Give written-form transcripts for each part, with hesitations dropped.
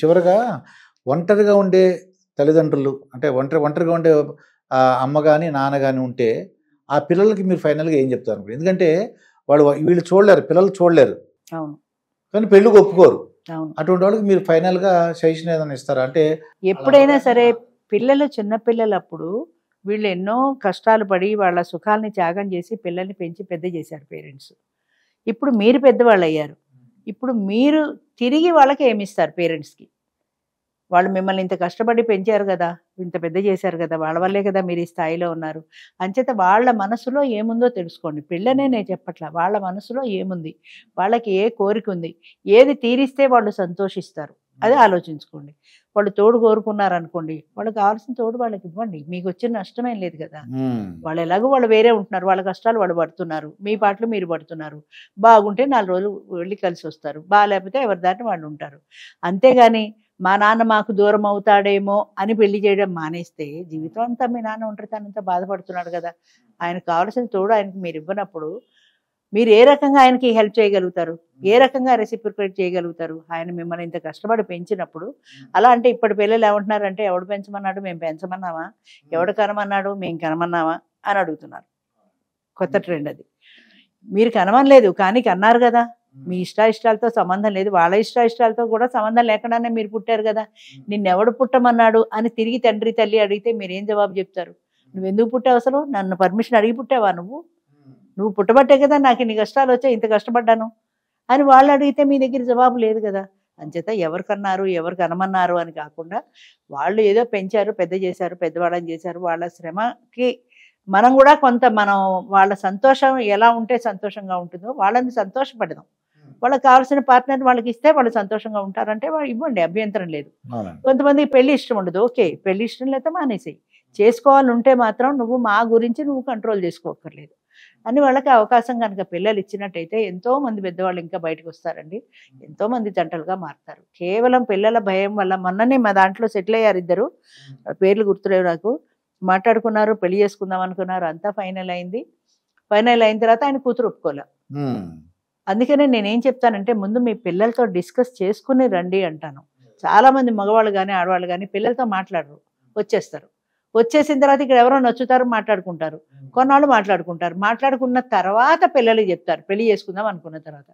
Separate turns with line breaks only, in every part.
చివరగా ఒంటరిగా ఉండే తల్లిదండ్రులు అంటే ఒంటరిగా ఉండే అమ్మ గాని, నాన్న గాని ఉంటే ఆ పిల్లలకి మీరు ఫైనల్‌గా ఏం చెప్తారు? ఎందుకంటే వీళ్ళు చూడలేరు. పిల్లలు చూడలేరు.
అవును.
కానీ పెళ్ళికి ఒప్పుకోరు.
అవును.
అటువంటి వాళ్ళకి మీరు ఫైనల్‌గా సజెషన్ ఏదైనా ఇస్తారా? అంటే
ఎప్పుడైనా సరే పిల్లలు చిన్న పిల్లలప్పుడు వీళ్ళు ఎన్నో కష్టాలు పడి వాళ్ళ సుఖాల్ని త్యాగం చేసి పిల్లల్ని పెంచి పెద్ద చేశారు పేరెంట్స్. ఇప్పుడు మీరు పెద్దవాళ్ళు అయ్యారు. ఇప్పుడు మీరు తిరిగి వాళ్ళకి ఏమిస్తారు పేరెంట్స్‌కి? వాళ్ళు మిమ్మల్ని ఇంత కష్టపడి పెంచారు కదా, ఇంత పెద్ద చేశారు కదా, వాళ్ళ వల్లే కదా మీరు ఈ స్థాయిలో ఉన్నారు. అంచేత వాళ్ళ మనసులో ఏముందో తెలుసుకోండి. పిల్లనే నేను చెప్పట్లా, వాళ్ళ మనసులో ఏముంది, వాళ్ళకి ఏ కోరిక ఉంది, ఏది తీరిస్తే వాళ్ళు సంతోషిస్తారు అది ఆలోచించుకోండి. వాళ్ళు తోడు కోరుకున్నారనుకోండి, వాళ్ళకి కావాల్సిన తోడు వాళ్ళకి ఇవ్వండి. మీకు వచ్చిన నష్టమేం లేదు కదా. వాళ్ళు ఎలాగో వాళ్ళు వేరే ఉంటున్నారు, వాళ్ళ కష్టాలు వాళ్ళు పడుతున్నారు, మీ పాటలు మీరు పడుతున్నారు. బాగుంటే 4 రోజులు వెళ్ళి కలిసి వస్తారు, బాగాలేకపోతే ఎవరి దాన్ని వాళ్ళు ఉంటారు. అంతేగాని మా నాన్న మాకు దూరం అవుతాడేమో అని పెళ్లి చేయడం మానేస్తే జీవితం అంతా మీ నాన్న ఒంటరితనంతో బాధపడుతున్నాడు కదా. ఆయనకు కావాల్సిన తోడు ఆయనకి మీరు ఇవ్వనప్పుడు మీరు ఏ రకంగా ఆయనకి హెల్ప్ చేయగలుగుతారు, ఏ రకంగా రెసిప్రికేట్ చేయగలుగుతారు? ఆయన మిమ్మల్ని ఇంత కష్టపడి పెంచినప్పుడు. అలా అంటే ఇప్పటి పిల్లలు ఏమంటున్నారంటే, ఎవడు పెంచమన్నాడు, మేము పెంచమన్నామా, ఎవడు కనమన్నాడు, మేము కనమన్నామా అని అడుగుతున్నారు. కొత్త ట్రెండ్ అది. మీరు కనమనలేదు కానీ కన్నారు కదా. మీ ఇష్టాలతో సంబంధం లేదు, వాళ్ళ ఇష్టాలతో కూడా సంబంధం లేకుండానే మీరు పుట్టారు కదా. నిన్నెవడు పుట్టమన్నాడు అని తిరిగి తండ్రి తల్లి అడిగితే మీరేం జవాబు చెప్తారు? నువ్వెందుకు పుట్టావు, అసలు నన్ను పర్మిషన్ అడిగి పుట్టావా, నువ్వు పుట్టబట్టే కదా నాకు ఇన్ని కష్టాలు వచ్చాయి, ఇంత కష్టపడ్డాను అని వాళ్ళు అడిగితే మీ దగ్గర జవాబు లేదు కదా. అంచేత ఎవరు కన్నారు, ఎవరు కనమన్నారు అని కాకుండా వాళ్ళు ఏదో పెంచారు, పెద్ద చేశారు, పెద్దవాళ్ళని చేశారు, వాళ్ళ శ్రమకి మనం కూడా కొంత వాళ్ళ సంతోషం ఎలా ఉంటే సంతోషంగా ఉంటుందో వాళ్ళని సంతోషపడదాం. వాళ్ళకి కావాల్సిన పార్ట్నర్ వాళ్ళకి ఇస్తే వాళ్ళు సంతోషంగా ఉంటారంటే వాళ్ళు ఇవ్వండి, అభ్యంతరం లేదు. కొంతమందికి పెళ్లి ఇష్టం ఉండదు, ఓకే, పెళ్లి ఇష్టం లేకపోతే మానేసేయి. చేసుకోవాలంటే మాత్రం నువ్వు మా గురించి నువ్వు కంట్రోల్ చేసుకోక్కర్లేదు అని వాళ్ళకి అవకాశం కనుక పిల్లలు ఇచ్చినట్టయితే ఎంతో మంది పెద్దవాళ్ళు ఇంకా బయటకు వస్తారండి, ఎంతో మంది జంటలుగా మారుతారు. కేవలం పిల్లల భయం వల్ల, మొన్ననే మా దాంట్లో సెటిల్ అయ్యారు ఇద్దరు, పేర్లు గుర్తులేవు నాకు, మాట్లాడుకున్నారు, పెళ్లి చేసుకుందాం అనుకున్నారు, అంతా ఫైనల్ అయింది. ఫైనల్ అయిన తర్వాత ఆయన కూతురు ఒప్పుకోలే. అందుకనే నేనేం చెప్తానంటే, ముందు మీ పిల్లలతో డిస్కస్ చేసుకుని రండి అంటాను. చాలా మంది మగవాళ్ళు కానీ ఆడవాళ్ళు కానీ పిల్లలతో మాట్లాడరు, వచ్చేస్తారు. వచ్చేసిన తర్వాత ఇక్కడ ఎవరో నచ్చుతారు, మాట్లాడుకుంటారు, కొన్నాళ్ళు మాట్లాడుకున్న తర్వాత పిల్లలకి చెప్తారు పెళ్లి చేసుకుందాం అనుకున్న తర్వాత.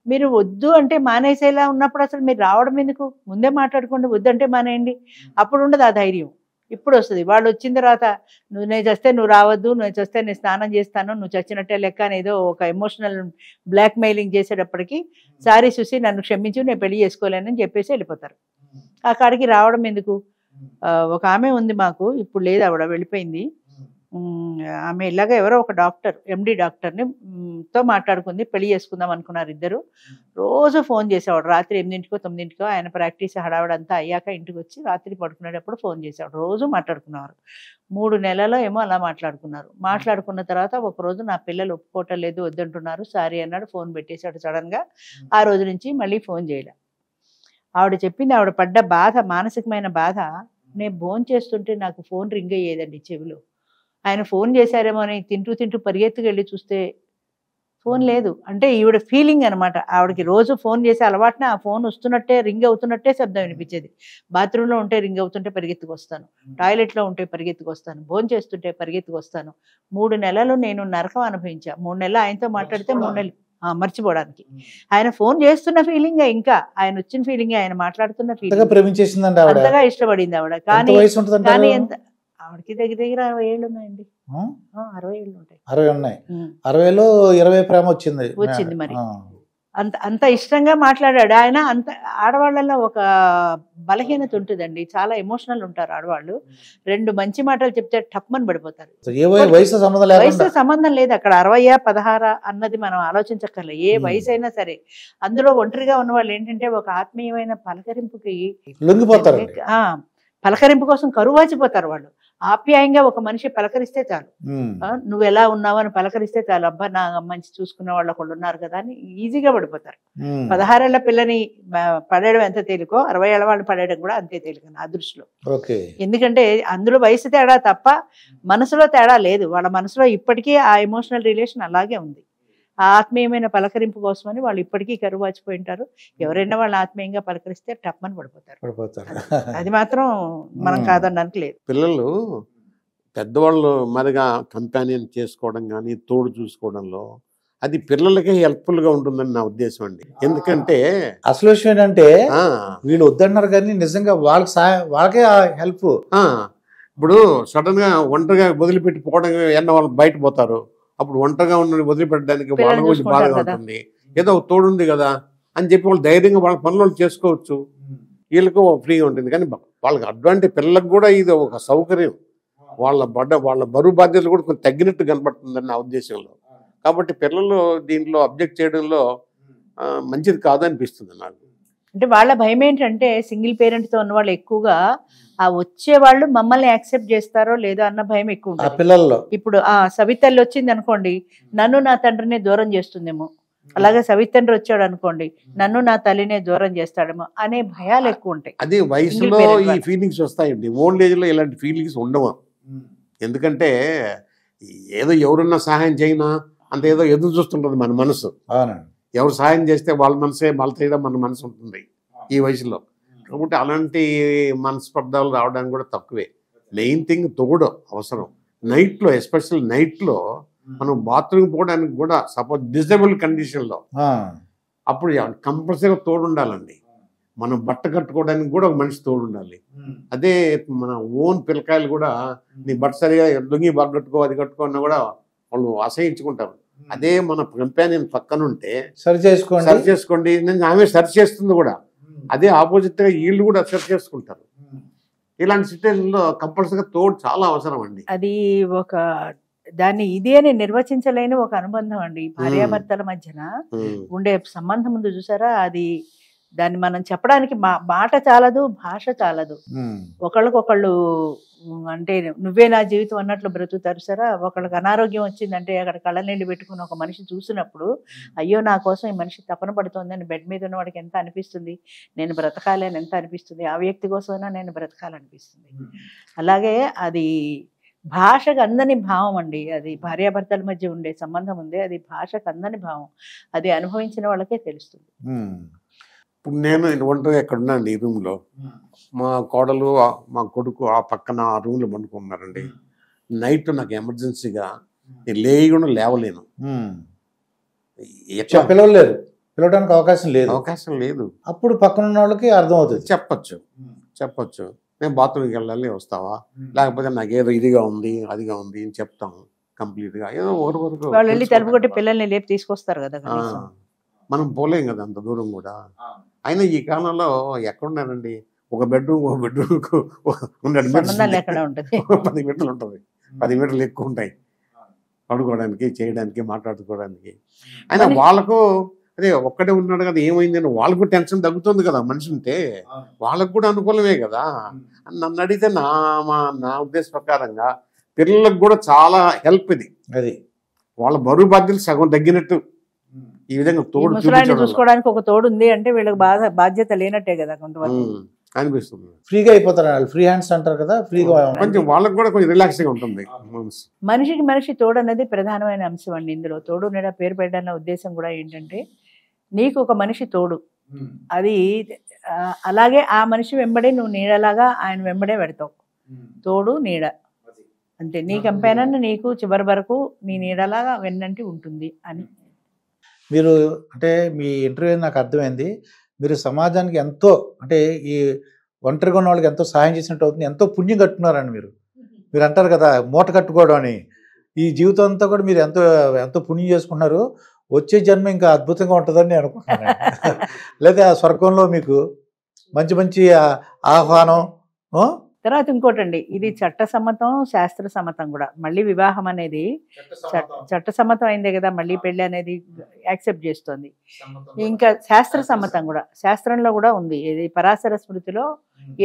మీరు వద్దు అంటే మానేసేలా ఉన్నప్పుడు అసలు మీరు రావడం ఎందుకు? ముందే మాట్లాడుకోండి, వద్దంటే మానేయండి, అప్పుడు ఉండదు ఆ ధైర్యం. ఇప్పుడు వస్తుంది. వాళ్ళు వచ్చిన తర్వాత నేను చస్తే నువ్వు రావద్దు, నువ్వు చస్తే నేను స్నానం చేస్తాను, నువ్వు చచ్చినట్టే లెక్క అనేదో ఒక ఎమోషనల్ బ్లాక్ మెయిలింగ్ చేసేటప్పటికి, సారీ చూసి నన్ను క్షమించు, నేను పెళ్లి చేసుకోలేనని చెప్పేసి వెళ్ళిపోతారు. ఆ కాడికి రావడం ఎందుకు? ఒక ఆమె ఉంది మాకు, ఇప్పుడు లేదు, ఆవిడ వెళ్ళిపోయింది. ఆమె ఇలాగ ఎవరో ఒక డాక్టర్, ఎండి డాక్టర్ని తో మాట్లాడుకుంది, పెళ్లి చేసుకుందాం అనుకున్నారు ఇద్దరు. రోజు ఫోన్ చేసేవాడు, రాత్రి 8కో 9కో ఆయన ప్రాక్టీస్ హడావిడంతా అయ్యాక ఇంటికి వచ్చి రాత్రి పడుకునేటప్పుడు ఫోన్ చేసేవాడు, రోజు మాట్లాడుకున్నారు. 3 నెలల్లో ఏమో అలా మాట్లాడుకున్నారు. మాట్లాడుకున్న తర్వాత ఒకరోజు నా పిల్లలు ఒప్పుకోవటం లేదు, వద్దంటున్నారు, సారీ అన్నాడు, ఫోన్ పెట్టేశాడు సడన్గా. ఆ రోజు నుంచి మళ్ళీ ఫోన్ చేయలే. ఆవిడ చెప్పింది, ఆవిడ పడ్డ బాధ, మానసికమైన బాధ. నేను ఫోన్ చేస్తుంటే నాకు ఫోన్ రింగ్ అయ్యేదండి చెవిలో. ఆయన ఫోన్ చేశారేమో అని తింటూ పరిగెత్తుకు వెళ్ళి చూస్తే ఫోన్ లేదు. అంటే ఈవిడ ఫీలింగ్ అనమాట. ఆవిడకి రోజు ఫోన్ చేసే అలవాటున ఆ ఫోన్ వస్తున్నట్టే, రింగ్ అవుతున్నట్టే శబ్దం వినిపించేది. బాత్రూంలో ఉంటే రింగ్ అవుతుంటే పరిగెత్తుకు వస్తాను, టాయిలెట్లో ఉంటే పరిగెత్తుకు వస్తాను, భోజనం చేస్తుంటే పరిగెత్తుకు వస్తాను. 3 నెలలు నేను నరకం అనుభవించా. 3 నెలలు ఆయనతో మాట్లాడితే 3 నెలలు మర్చిపోవడానికి. ఆయన ఫోన్ చేస్తున్న ఫీలింగ్, ఇంకా ఆయన వచ్చిన ఫీలింగ్, ఆయన మాట్లాడుతున్న ఫీలింగ్, అంతగా ఇష్టపడింది ఆవిడ. కానీ ఎంత ఆవిడకి దగ్గర 60 ఏళ్ళు ఉన్నాయండి. 60 ఏళ్ళు ఉంటాయి.
60 ఉన్నాయి. 60లో 20 ప్రేమ వచ్చింది
మరి. అంత ఇష్టంగా మాట్లాడాడు ఆయన. అంత ఆడవాళ్ళలో ఒక బలహీనత ఉంటుందండి, చాలా ఎమోషనల్ ఉంటారు ఆడవాళ్ళు. 2 మంచి మాటలు చెప్తే టప్మని పడిపోతారు. వయసు సంబంధం లేదు అక్కడ, 60 16 అన్నది మనం ఆలోచించక్కర్లేదు. ఏ వయసు అయినా సరే. అందులో ఒంటరిగా ఉన్న వాళ్ళు ఏంటంటే ఒక ఆత్మీయమైన పలకరింపుకి
లొంగిపోతారు.
పలకరింపు కోసం కరువాచిపోతారు వాళ్ళు. ఆప్యాయంగా ఒక మనిషి పలకరిస్తే చాలు, నువ్వు ఎలా ఉన్నావు అని పలకరిస్తే చాలు, అబ్బా నా మంచి చూసుకున్న వాళ్ళు ఒకళ్ళు ఉన్నారు కదా అని ఈజీగా పడిపోతారు. 16 ఏళ్ల పిల్లని పడేయడం ఎంత తేలికో 60 ఏళ్ల వాళ్ళని పడేయడం కూడా అంతే తేలిక నా దృష్టిలో. ఎందుకంటే అందులో వయసు తేడా తప్ప మనసులో తేడా లేదు. వాళ్ళ మనసులో ఇప్పటికీ ఆ ఎమోషనల్ రిలేషన్ అలాగే ఉంది. ఆ ఆత్మీయమైన పలకరింపు కోసమని వాళ్ళు ఇప్పటికీ కరువు వాచిపోయి ఉంటారు. ఎవరైనా వాళ్ళు ఆత్మీయంగా పలకరిస్తే టప్పని పడిపోతారు. అది మాత్రం మనం కాదనడానికి లేదు.
పిల్లలు పెద్దవాళ్ళు మరిగా కంపానియన్ చేసుకోవడం కానీ తోడు చూసుకోవడంలో అది పిల్లలకే హెల్ప్ఫుల్గా ఉంటుందని నా ఉద్దేశం అండి. ఎందుకంటే
అసలు విషయం ఏంటంటే వీళ్ళు వద్దన్నారు కానీ నిజంగా వాళ్ళకే హెల్ప్.
ఇప్పుడు సడన్గా ఒంటరిగా వదిలిపెట్టి పోవడం ఎన్న వాళ్ళు బయట పోతారు, అప్పుడు ఒంటరిగా ఉన్న వదిలిపెట్టడానికి వాళ్ళ గురించి బాధగా ఉంటుంది. ఏదో తోడుంది కదా అని చెప్పి వాళ్ళు ధైర్యంగా వాళ్ళ పనులు చేసుకోవచ్చు, వీళ్ళకు ఫ్రీగా ఉంటుంది. కానీ వాళ్ళకి అడ్వాంటేజ్, పిల్లలకు కూడా ఇది ఒక సౌకర్యం. వాళ్ళ బరువు బాధ్యతలు కూడా కొంచెం తగ్గినట్టు కనపడుతుందని నా ఉద్దేశంలో. కాబట్టి పిల్లలు దీంట్లో అబ్జెక్ట్ చేయడంలో మంచిది కాదనిపిస్తుంది నాకు.
అంటే వాళ్ళ భయం ఏంటంటే సింగిల్ పేరెంట్తో ఉన్న వాళ్ళు ఎక్కువగా ఆ వచ్చే వాళ్ళు మమ్మల్ని యాక్సెప్ట్ చేస్తారో లేదో అన్న భయం ఎక్కువ ఉంటుంది
పిల్లల్లో.
ఇప్పుడు సవితల్లి వచ్చింది అనుకోండి, నన్ను నా తండ్రిని దూరం చేస్తుందేమో, అలాగే సవితండ్రి వచ్చాడు అనుకోండి, నన్ను నా తల్లినే దూరం చేస్తాడేమో అనే భయాలు ఎక్కువ ఉంటాయి.
అదే వయసులో ఈ ఫీలింగ్స్ వస్తాయండి. ఓల్డ్ ఏజ్ లో ఇలాంటి ఫీలింగ్స్ ఉండవు. ఎందుకంటే ఏదో ఎవరున్నా సహాయం చేయనా అంత ఏదో ఎదురు చూస్తుంటుంది మన మనసు. ఎవరు సహాయం చేస్తే వాళ్ళ మనసే బలతీయడం మన మనసు ఉంటుంది ఈ వయసులో. కాబట్టి అలాంటి మనస్పర్ధాలు రావడానికి కూడా తక్కువే. మెయిన్ థింగ్ తోడు అవసరం. నైట్లో, ఎస్పెషల్ నైట్లో మనం బాత్రూమ్ పోవడానికి కూడా సపోజ్ డిజబుల్ కండిషన్లో అప్పుడు కంపల్సరీగా తోడు ఉండాలండి. మనం బట్ట కట్టుకోవడానికి కూడా ఒక మనిషి తోడు ఉండాలి. అదే మన ఓన్ పిల్లకాయలు కూడా నీ బట్ట సరిగా లొంగి బాగా కట్టుకో, అది కట్టుకున్నా కూడా వాళ్ళు అసహించుకుంటారు. అదే మన కంపానియన్ పక్కనుంటే సరి చేసుకోండి నేను ఆమె సరి చేస్తుంది కూడా, అదే ఆపోజిట్ గా వీళ్ళు కూడా సరి చేసుకుంటారు. ఇలాంటి సిచ్యువేషన్లో కంపల్సరీగా తోడు చాలా అవసరం అండి.
అది ఒక దాన్ని ఇది అని నిర్వచించలేని ఒక అనుబంధం అండి. భార్యాభర్తల మధ్యన ఉండే సంబంధం ముందు చూసారా, అది దాన్ని మనం చెప్పడానికి మాట చాలదు, భాష చాలదు. ఒకళ్ళకొకళ్ళు అంటే నువ్వే నా జీవితం అన్నట్లు బ్రతుకుతారు సరా. ఒకళ్ళకి అనారోగ్యం వచ్చిందంటే అక్కడ కళ్ళనీళ్ళు పెట్టుకుని ఒక మనిషి చూసినప్పుడు అయ్యో నా కోసం ఈ మనిషి తపన పడుతుంది అని బెడ్ మీద ఉన్న వాడికి ఎంత అనిపిస్తుంది, నేను బ్రతకాలి అని ఎంత అనిపిస్తుంది, ఆ వ్యక్తి కోసమైనా నేను బ్రతకాలనిపిస్తుంది. అలాగే అది భాషకు అందని భావం అండి. అది భార్యాభర్తల మధ్య ఉండే సంబంధం ఉంది, అది భాషకు అందని భావం. అది అనుభవించిన వాళ్ళకే తెలుస్తుంది.
ఇప్పుడు నేను ఒంటరిగా ఎక్కడ ఉన్నానండి ఈ రూమ్లో, మా కోడలు మా కొడుకు ఆ పక్కన ఆ రూమ్లో పండుకున్నారండి. నైట్ నాకు ఎమర్జెన్సీగా నేను లేకుండా లేవలేను.
పిలవడానికి అవకాశం లేదు. అప్పుడు పక్కన ఉన్న వాళ్ళకి అర్థమవుతుంది.
చెప్పచ్చు నేను బాత్రూమ్కి వెళ్ళాలి, వస్తావా, లేకపోతే నాకు ఏదో ఇదిగా ఉంది అదిగా ఉంది అని చెప్తాము. కంప్లీట్గా ఏదో ఒకరు
వాళ్ళు వెళ్ళి తలుపు కొట్టి పిల్లల్ని లేపి తీసుకొస్తారు కదా.
మనం పోలేం కదా అంత దూరం కూడా. అయినా ఈ కాలంలో ఎక్కడున్నారండి, ఒక బెడ్రూమ్ 10 మీటర్లు ఉంటుంది, 10 మీటర్లు ఎక్కువ ఉంటాయి పడుకోవడానికి, చేయడానికి, మాట్లాడుకోవడానికి. అయినా వాళ్ళకు అదే ఒక్కడే ఉన్నాడు కదా ఏమైందని వాళ్ళకు టెన్షన్ తగ్గుతుంది కదా. మనిషి ఉంటే వాళ్ళకు కూడా అనుకూలమే కదా. నన్ను అడిగితే నా ఉద్దేశ ప్రకారంగా పిల్లలకు కూడా చాలా హెల్ప్ ఇది.
అది
వాళ్ళ బరువు బాధ్యతలు సగం తగ్గినట్టు ఈ విధంగా తోడు
చూసుకోవడానికి ఒక తోడు ఉంది అంటే వీళ్ళకి బాధ్యత లేనట్టే కదా కొంతవరకు
అనిపిస్తుంది.
ఫ్రీగా అయిపోతారు, ఫ్రీ హ్యాండ్స్ అంటారు కదా, ఫ్రీగా
కొంచెం వాళ్ళకి కూడా కొంచెం రిలాక్స్గా ఉంటుంది.
మనిషికి మనిషి తోడు అనేది ప్రధానమైన అంశం అండి. ఇందులో తోడు నీడ పేరు పెట్టాలన్న ఉద్దేశం కూడా ఏంటంటే నీకు ఒక మనిషి తోడు, అది అలాగే ఆ మనిషి వెంబడే నువ్వు నీడలాగా ఆయన వెంబడే పెడతావు. తోడు నీడ అంతే. నీ కంపెనీ నీకు చివరి వరకు నీ నీడలాగా వెన్నంటి ఉంటుంది అని.
మీరు అంటే మీ ఇంటర్వ్యూ నాకు అర్థమైంది, మీరు సమాజానికి ఎంతో అంటే ఈ ఒంటరిగా ఉన్న వాళ్ళకి ఎంతో సహాయం చేసినట్టు అవుతుంది, ఎంతో పుణ్యం కట్టుకున్నారండి. మీరు అంటారు కదా మూట కట్టుకోవడం అని, ఈ జీవితం అంతా కూడా మీరు ఎంతో పుణ్యం చేసుకున్నారు. వచ్చే జన్మ ఇంకా అద్భుతంగా ఉంటుందని నేను అనుకుంటున్నాను. లేదా స్వర్గంలో మీకు మంచి మంచి ఆహ్వానం.
తర్వాత ఇంకోటండి, ఇది చట్టసమ్మతం, శాస్త్ర సమ్మతం కూడా. మళ్ళీ వివాహం అనేది చట్టసమ్మతం అయిందే కదా, మళ్ళీ పెళ్లి అనేది యాక్సెప్ట్ చేస్తుంది. ఇంకా శాస్త్ర సమ్మతం కూడా, శాస్త్రంలో కూడా ఉంది. ఇది పరాశర స్మృతిలో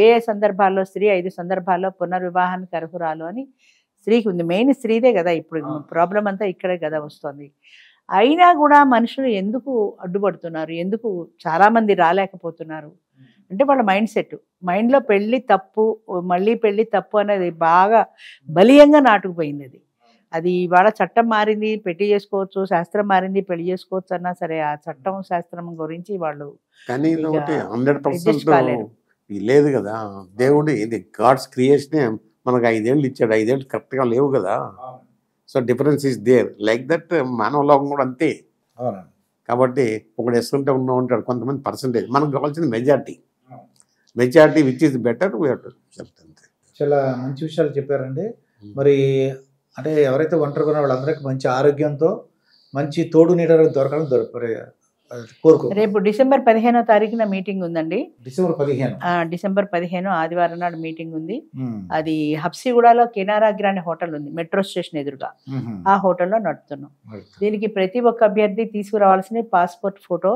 ఏ సందర్భాల్లో స్త్రీ 5 సందర్భాల్లో పునర్వివాహానికి అర్హురాలు అని స్త్రీకి ఉంది. మెయిన్ స్త్రీదే కదా ఇప్పుడు ప్రాబ్లం అంతా ఇక్కడే కదా వస్తుంది. అయినా కూడా మనుషులు ఎందుకు అడ్డుపడుతున్నారు, ఎందుకు చాలామంది రాలేకపోతున్నారు అంటే వాళ్ళ మైండ్ సెట్. మైండ్లో పెళ్ళి తప్పు, మళ్ళీ పెళ్ళి తప్పు అనేది బాగా బలీయంగా నాటుకుపోయింది. అది అది ఇవాళ చట్టం మారింది, పెళ్లి చేసుకోవచ్చు, శాస్త్రం మారింది, పెళ్లి చేసుకోవచ్చు అన్నా సరే ఆ చట్టం శాస్త్రం గురించి వాళ్ళు
కానీ ఇది
ఇక
ఒకటి
adjust
100%
కాలేరు.
లేదు కదా. దేవుడు ఇది గాడ్స్ క్రియేషనే మనకు 5 ఏళ్ళు ఇచ్చాడు, 5 ఏళ్ళు కరెక్ట్గా లేవు కదా. So difference is there. Like that మానవ లోకం కూడా అంతే.
అవునండి.
కాబట్టి ఒకడు ఎస్కుంటే ఉన్నా ఉంటాడు, కొంతమంది పర్సంటేజ్. మనకు కావాల్సిన majority which is better we have to accept అంతే.
చాలా మంచి విషయాలు చెప్పారండి. మరి అంటే ఎవరైతే ఒంటరిగా ఉన్న వాళ్ళందరికీ మంచి ఆరోగ్యంతో మంచి తోడు నీడ దొరకాలని కోరుకో.
రేపు డిసెంబర్ 15వ తారీఖున మీటింగ్ ఉందండి.
డిసెంబర్ 15.
డిసెంబర్ 15 ఆదివారం నాడు మీటింగ్ ఉంది. అది హబ్సిగూడలో కెనారాగ్ర అనే హోటల్ ఉంది, మెట్రో స్టేషన్ ఎదురుగా. ఆ హోటల్లో నడుపుతున్నాం. దీనికి ప్రతి ఒక్క అభ్యర్థి తీసుకురావాల్సిన పాస్పోర్ట్ ఫోటో,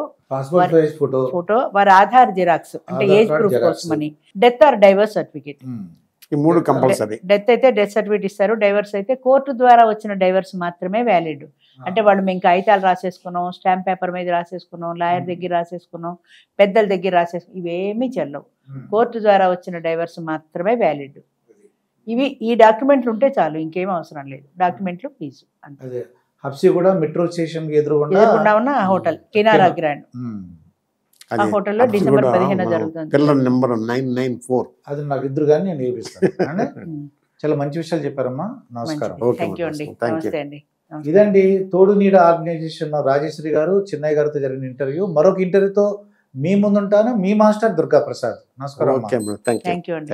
వారి ఆధార్ జిరాక్స్ అంటే ఏజ్ ప్రూఫ్ కోసమని, డెత్ ఆర్ డైవర్స్ సర్టిఫికేట్.
ఈ 3 కంపల్సరీ.
డెత్ అయితే డెత్ సర్టిఫికేట్ ఇస్తారు, డైవర్స్ అయితే కోర్టు ద్వారా వచ్చిన డైవర్స్ మాత్రమే వ్యాలిడ్. అంటే వాళ్ళు మేము కాగితాలు రాసేసుకున్నాం, స్టాంప్ పేపర్ మీద రాసేసుకున్నాం, లాయర్ దగ్గర రాసేసుకున్నాం, పెద్దల దగ్గర రాసేసుకున్నాం, ఇవేమీ చెల్లవు. కోర్టు ద్వారా వచ్చిన డైవర్స్ మాత్రమే వ్యాలిడ్. ఈ డాక్యుమెంట్లు ఉంటే చాలు, ఇంకేం అవసరం లేదు. డాక్యుమెంట్లు ఫీజు అంతే.
హబ్సిగూడ మెట్రో స్టేషన్ ఎదురుగుండా
ఉన్న హోటల్ కెనారాగ్ర. ఆ హోటల్లో డిసెంబర్ 15 జరుగుతుంది.
పిల్లల నెంబర్ 994.
అది నాకు ఇద్దరు కానీ నేను నేర్పిస్తాను. చాలా మంచి విషయాలు చెప్పారమ్మా. నమస్కారం.
థ్యాంక్ యూ అండి. నమస్తే అండి.
ఇదండి తోడు నీడ ఆర్గనైజేషన్ రాజేశ్వరి గారు, చిన్నయ్య గారితో జరిగిన ఇంటర్వ్యూ. మరొక ఇంటర్వ్యూతో మీ ముందుంటాను. మీ మాస్టర్ దుర్గా ప్రసాద్. నమస్కారం.
Okay, thank you.
Thank you అండి.